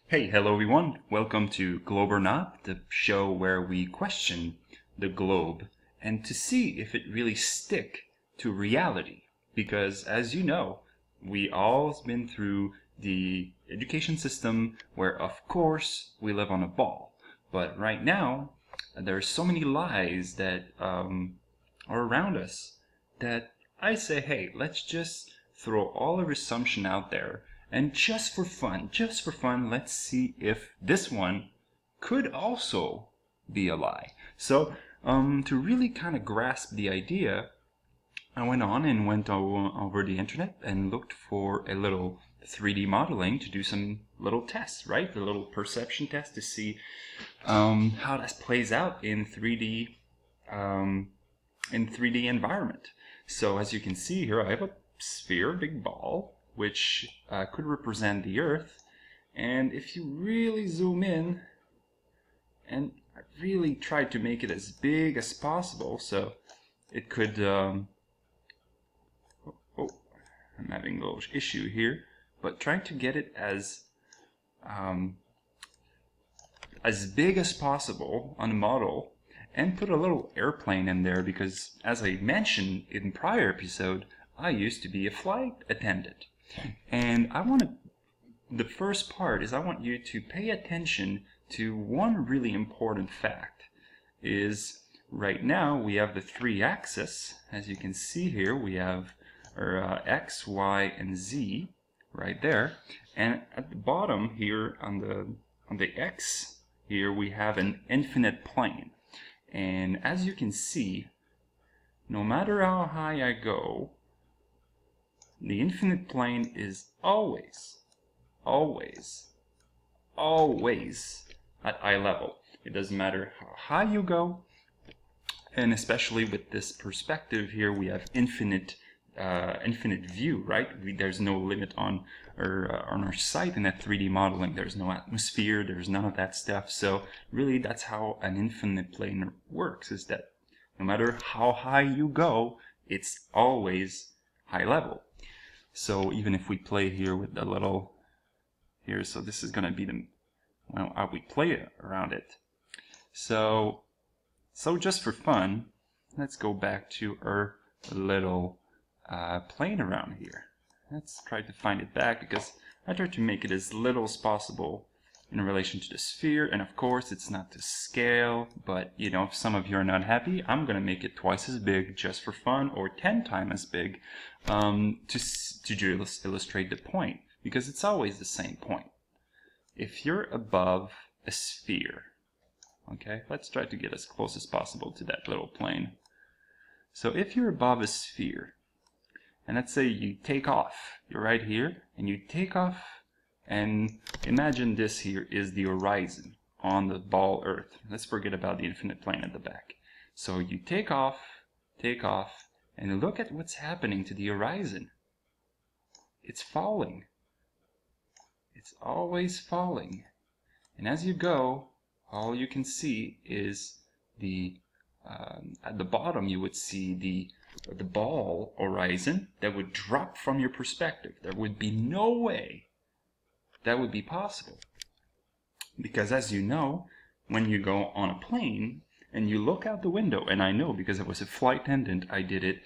Hello everyone. Welcome to Globe or Not, the show where we question the globe and to see if it really stick to reality. Because as you know, we all been through the education system where of course we live on a ball. But right now, there are so many lies that are around us that I say, hey, let's just throw all our assumption out there and just for fun, let's see if this one could also be a lie. So, to really kind of grasp the idea, I went over the internet and looked for a little 3D modeling to do some little tests, right? A little perception test to see how this plays out in 3D environment. So as you can see here, I have a sphere, big ball, which could represent the Earth. And if you really zoom in, and I really tried to make it as big as possible, so it could, I'm having a little issue here, but trying to get it as big as possible on the model, and put a little airplane in there because, as I mentioned in prior episode, I used to be a flight attendant. And the first part is I want you to pay attention to one really important fact. Is right now we have the three axes. As you can see here, we have our X, Y, and Z right there. And at the bottom here on the X here, we have an infinite plane. And as you can see, no matter how high I go, the infinite plane is always at eye level. It doesn't matter how high you go, and especially with this perspective here, we have infinite view, right? There's no limit on our sight in that 3D modeling. There's no atmosphere, there's none of that stuff. So really that's how an infinite plane works, is that no matter how high you go, it's always high level. So even if we play here with the little here, so this is going to be how we play around it. So just for fun, let's go back to our little plane around here. Let's try to find it back, because I try to make it as little as possible in relation to the sphere. And of course it's not to scale, but you know, if some of you are not happy, I'm gonna make it twice as big just for fun, or 10 times as big, to illustrate the point, because it's always the same point. If you're above a sphere, okay, let's try to get as close as possible to that little plane. So if you're above a sphere, and let's say you take off, you're right here, and you take off, and imagine this here is the horizon on the ball Earth. Let's forget about the infinite plane at the back. So you take off, and look at what's happening to the horizon. It's falling. It's always falling. And as you go, all you can see is at the bottom you would see the ball horizon that would drop from your perspective. There would be no way that would be possible, because as you know, when you go on a plane and you look out the window, and I know because I was a flight attendant, I did it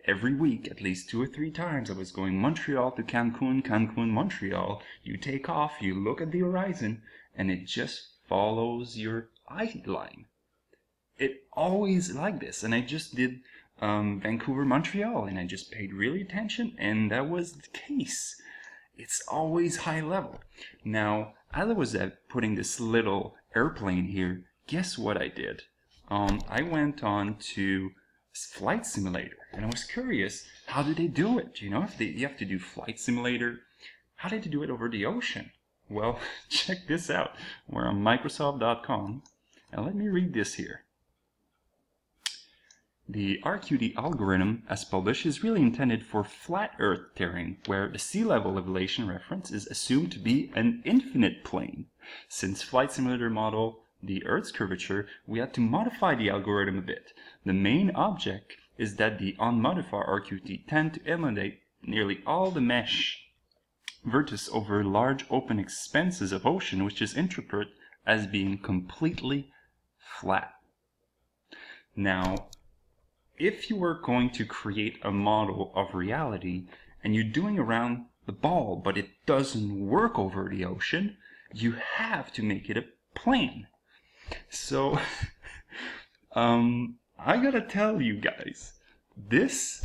every week at least 2 or 3 times. I was going Montreal to Cancun, Montreal. You take off, you look at the horizon, and it just follows your eye line. It always like this. And I just did Vancouver, Montreal, and I just paid really attention, and that was the case. It's always high level. Now, as I was putting this little airplane here, guess what I did? I went on to Flight Simulator, and I was curious, how do they do it? You know, if you have to do Flight Simulator, how did they do it over the ocean? Well, check this out. We're on Microsoft.com, and let me read this here. The RQD algorithm, as published, is really intended for flat Earth terrain, where the sea level elevation reference is assumed to be an infinite plane. Since Flight Simulator model the Earth's curvature, we had to modify the algorithm a bit. The main object is that the unmodified RQT tend to eliminate nearly all the mesh vertex over large open expanses of ocean, which is interpreted as being completely flat. Now, if you were going to create a model of reality and you're doing around the ball, but it doesn't work over the ocean, you have to make it a plane. So, I gotta tell you guys, this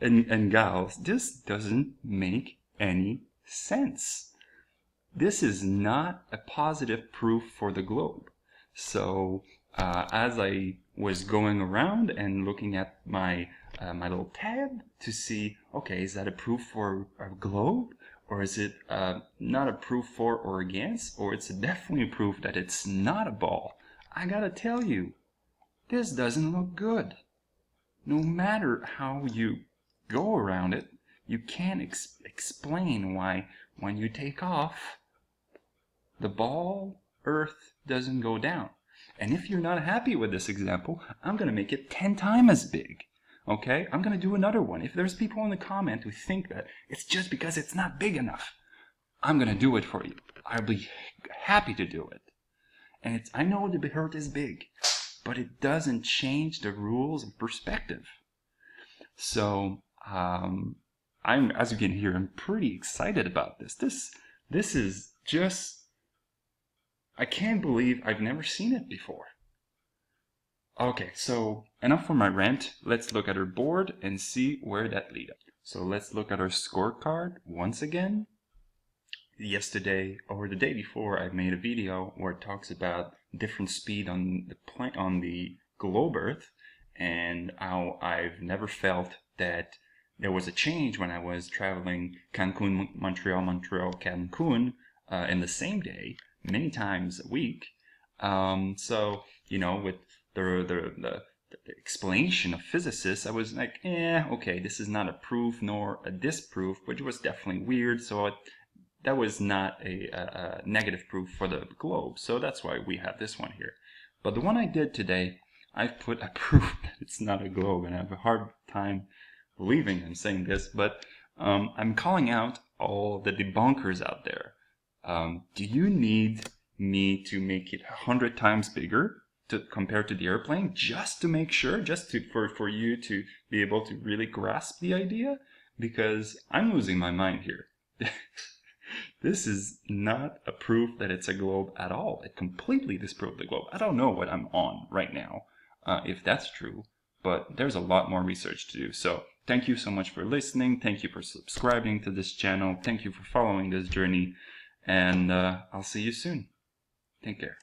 and gals, this doesn't make any sense. This is not a positive proof for the globe. So as I was going around and looking at my my little tab to see, okay, is that a proof for a globe, or is it not a proof for or against, or it's definitely a proof that it's not a ball? I gotta tell you, this doesn't look good. No matter how you go around it, you can't explain why when you take off, the ball Earth doesn't go down. And if you're not happy with this example, I'm going to make it 10 times as big. Okay? I'm going to do another one. If there's people in the comment who think that it's just because it's not big enough, I'm going to do it for you. I'll be happy to do it. And I know the Earth is big, but it doesn't change the rules of perspective. So, as you can hear, I'm pretty excited about this. This is just, I can't believe I've never seen it before. Okay, so enough for my rant. Let's look at our board and see where that leads us. So let's look at our scorecard once again. Yesterday or the day before, I made a video where it talks about different speed on the globe Earth, and how I've never felt that there was a change when I was traveling Cancun, Montreal, Cancun in the same day, many times a week. So, you know, with the explanation of physicists, I was like, okay, this is not a proof nor a disproof, but it was definitely weird. So that was not a negative proof for the globe. So that's why we have this one here. But the one I did today, I've put a proof that it's not a globe, and I have a hard time believing I'm saying this, but I'm calling out all the debunkers out there. Do you need me to make it 100 times bigger compared to the airplane, just to make sure, for you to be able to really grasp the idea? Because I'm losing my mind here. This is not a proof that it's a globe at all. It completely disproved the globe. I don't know what I'm on right now, if that's true, but there's a lot more research to do. So thank you so much for listening. Thank you for subscribing to this channel. Thank you for following this journey, and I'll see you soon. Take care.